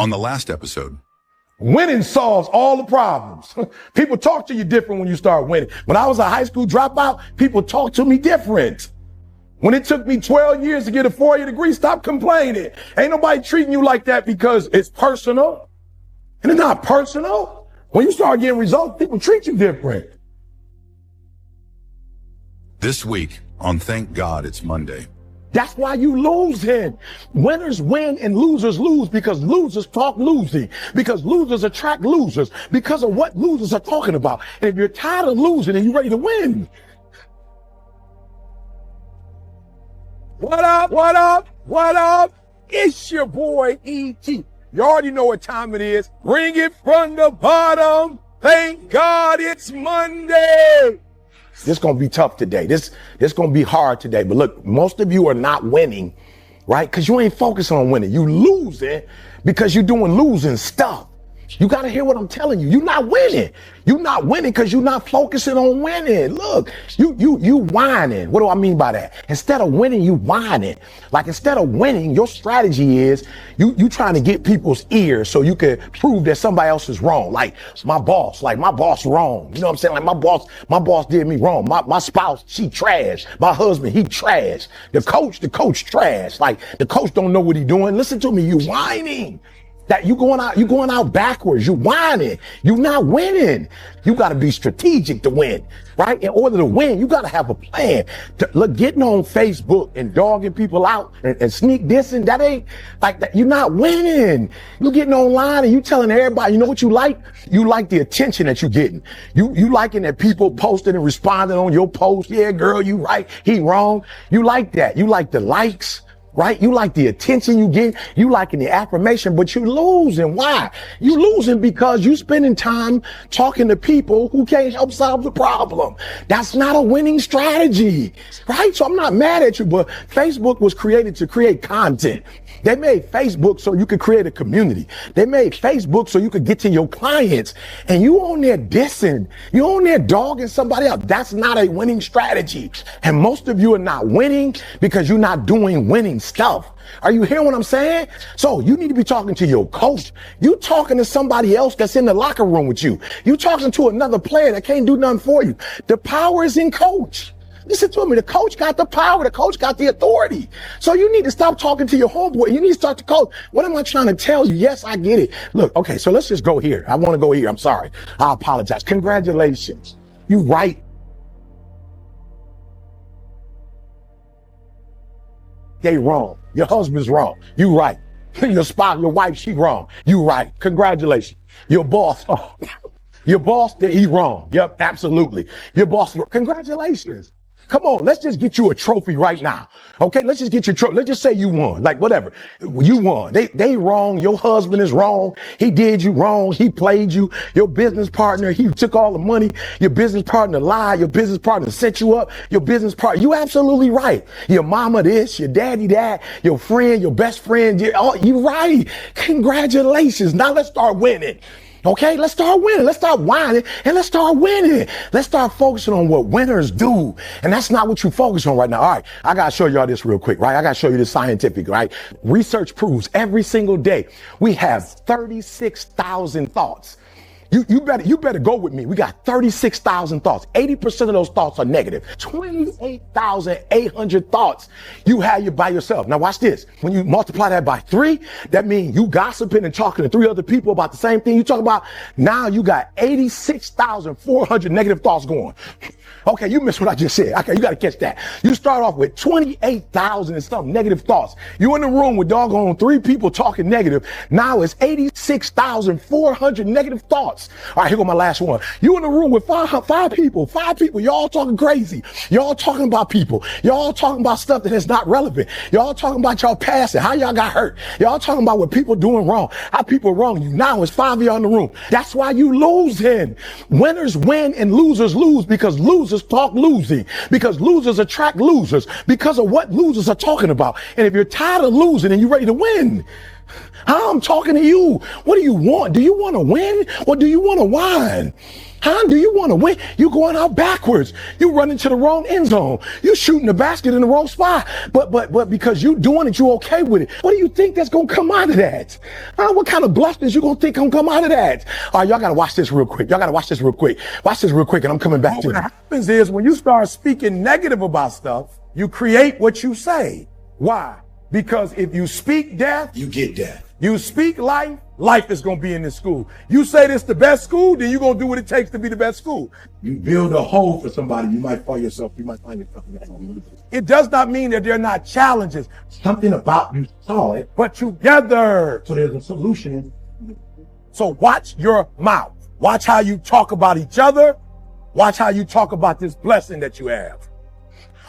On the last episode, winning solves all the problems. People talk to you different when you start winning. When I was a high school dropout, people talked to me different. When it took me 12 years to get a 4-year degree, stop complaining. Ain't nobody treating you like that because it's personal. And it's not personal. When you start getting results, people treat you different. this week on Thank God It's Monday. That's why you losing. Winners win and losers lose because losers talk losing, because losers attract losers, because of what losers are talking about. And if you're tired of losing and you're ready to win. What up, what up, what up? It's your boy E.T. You already know what time it is. Bring it from the bottom. Thank God it's Monday. This is going to be tough today. This going to be hard today. But look, most of you are not winning, right? Because you ain't focusing on winning. You losing because you're doing losing stuff. You got to hear what I'm telling you. You're not winning. You're not winning because you're not focusing on winning. Look, you whining. What do I mean by that? Instead of winning, you whining. Like instead of winning, your strategy is you trying to get people's ears so you can prove that somebody else is wrong. Like my boss wrong. You know what I'm saying? Like my boss did me wrong. My spouse, she trash. My husband, he trash. The coach trash. Like the coach don't know what he doing. Listen to me. You whining. That you going out backwards. You whining. You not winning. You got to be strategic to win, right? In order to win, you got to have a plan. Look, getting on Facebook and dogging people out and sneak dissing, that ain't like that. You're not winning. You getting online and you telling everybody, you know what you like? You like the attention that you're getting. You liking that people posting and responding on your post. Yeah, girl, you right. He wrong. You like that. You like the likes. Right? You like the attention you get. You liking the affirmation, but you losing. Why? You losing because you spending time talking to people who can't help solve the problem. That's not a winning strategy, right? So I'm not mad at you, but Facebook was created to create content. They made Facebook so you could create a community. They made Facebook so you could get to your clients, and you on there dissing. You on there dogging somebody else. That's not a winning strategy. And most of you are not winning because you're not doing winning stuff. Are you hearing what I'm saying? So you need to be talking to your coach. You talking to somebody else that's in the locker room with you. You talking to another player that can't do nothing for you. The power is in coach. Listen to me. The coach got the power. The coach got the authority. So you need to stop talking to your homeboy. You need to start to coach. What am I trying to tell you? Yes, I get it. Look, okay, so let's just go here. I want to go here. I'm sorry. I apologize. Congratulations. You right. They wrong. Your husband's wrong. You right. Your spouse, your wife, she wrong. You right. Congratulations. Your boss, your boss, he wrong. Yep, absolutely. Your boss, congratulations. Come on, let's just get you a trophy right now. Okay, let's just get your trophy. Let's just say you won, like whatever. You won. They wrong. Your husband is wrong. He did you wrong. He played you. Your business partner, he took all the money. Your business partner lied. Your business partner set you up. Your business partner, you absolutely right. Your mama this, your daddy that, your friend, your best friend. You right. Congratulations. Now let's start winning. Okay, let's start winning. Let's start whining and let's start winning. Let's start focusing on what winners do. And that's not what you focus on right now. All right, I got to show y'all this real quick, right? I got to show you this scientific, right? Research proves every single day we have 36,000 thoughts. You better go with me. We got 36,000 thoughts. 80% of those thoughts are negative. 28,800 thoughts you have by yourself. Now watch this. When you multiply that by 3, that means you gossiping and talking to 3 other people about the same thing you talk about. Now you got 86,400 negative thoughts going. Okay, you missed what I just said. Okay, you got to catch that. You start off with 28,000 and some negative thoughts. You in the room with doggone 3 people talking negative. Now it's 86,400 negative thoughts. All right, here go my last one. You in the room with five people. Y'all talking crazy. Y'all talking about people. Y'all talking about stuff that is not relevant. Y'all talking about y'all past and how y'all got hurt. Y'all talking about what people doing wrong. How people wrong you. Now it's 5 of y'all in the room. That's why you losing. Winners win and losers lose because losers talk losing. Because losers attract losers. Because of what losers are talking about. And if you're tired of losing and you're ready to win, I'm talking to you. What do you want? Do you want to win or do you want to whine? Do you want to win? You going out backwards. You running to the wrong end zone. You shooting the basket in the wrong spot. But because you doing it, you okay with it. What do you think that's going to come out of that? What kind of blessings you going to think going to come out of that? All right, y'all got to watch this real quick. Watch this real quick, and I'm coming back to it. What happens is when you start speaking negative about stuff, you create what you say. Why? Because if you speak death, You get death. you speak life, life is going to be in this school. You say this the best school, then you're going to do what it takes to be the best school. You build a hole for somebody, you might find yourself. It does not mean that there are not challenges, Something about you saw it, but together. so there's a solution. So watch your mouth. Watch how you talk about each other. Watch how you talk about this blessing that you have.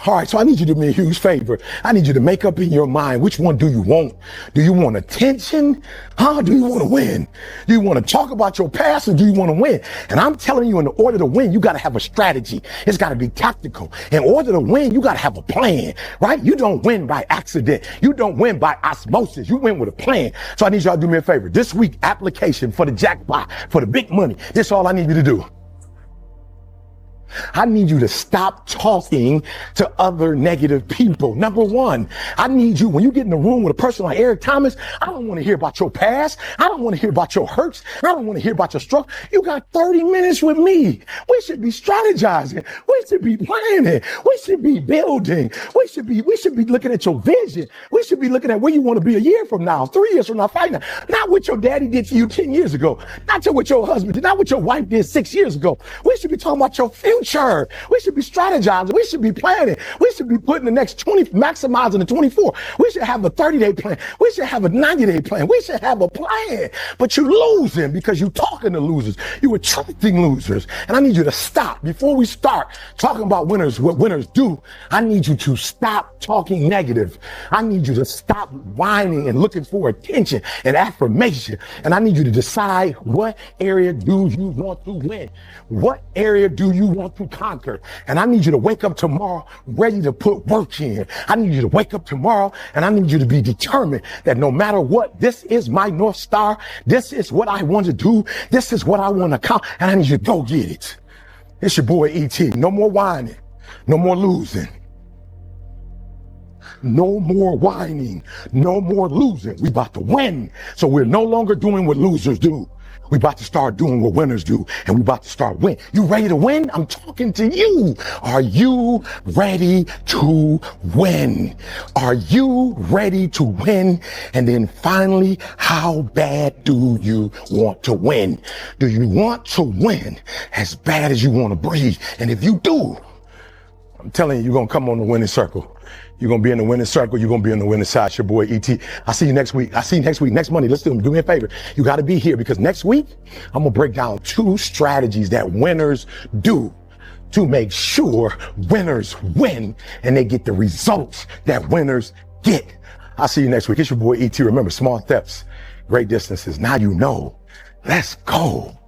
All right, so I need you to do me a huge favor. I need you to make up in your mind, which one do you want? Do you want attention? Do you want to win? Do you want to talk about your past or do you want to win? And I'm telling you, in order to win, you got to have a strategy. It's got to be tactical. In order to win, you got to have a plan, right? You don't win by accident. You don't win by osmosis. You win with a plan. So I need y'all to do me a favor. This week, application for the jackpot, for the big money. This is all I need you to do. I need you to stop talking to other negative people. Number one, I need you, when you get in the room with a person like Eric Thomas, I don't want to hear about your past. I don't want to hear about your hurts. I don't want to hear about your struggle. You got 30 minutes with me. We should be strategizing. We should be planning. We should be building. We should be looking at your vision. We should be looking at where you want to be a year from now, 3 years from now, 5 years. Not what your daddy did to you 10 years ago. Not what your husband did. Not what your wife did 6 years ago. We should be talking about your future. We should be strategizing. We should be planning. We should be putting the next 20, maximizing the 24. We should have a 30-day plan. We should have a 90-day plan. We should have a plan. But you're losing because you're talking to losers. You're attracting losers. And I need you to stop. Before we start talking about winners, what winners do, I need you to stop talking negative. I need you to stop whining and looking for attention and affirmation. And I need you to decide, what area do you want to win? What area do you want to conquer? And I need you to wake up tomorrow ready to put work in. I need you to wake up tomorrow and I need you to be determined that no matter what, this is my North Star. This is what I want to do. This is what I want to accomplish. And I need you to go get it. It's your boy E.T. No more whining. No more losing. No more whining. No more losing. We about to win. So we're no longer doing what losers do. We about to start doing what winners do, and we about to start win. You ready to win? I'm talking to you. Are you ready to win? Are you ready to win? And then finally, how bad do you want to win? Do you want to win as bad as you want to breathe? And if you do, I'm telling you, you're going to come on the winning circle. You're going to be in the winning circle. You're going to be on the winning side. It's your boy, E.T. I'll see you next week. Next Monday. Let's do me a favor. You got to be here because next week, I'm going to break down 2 strategies that winners do to make sure winners win and they get the results that winners get. I'll see you next week. It's your boy, E.T. Remember, small steps, great distances. Now you know. Let's go.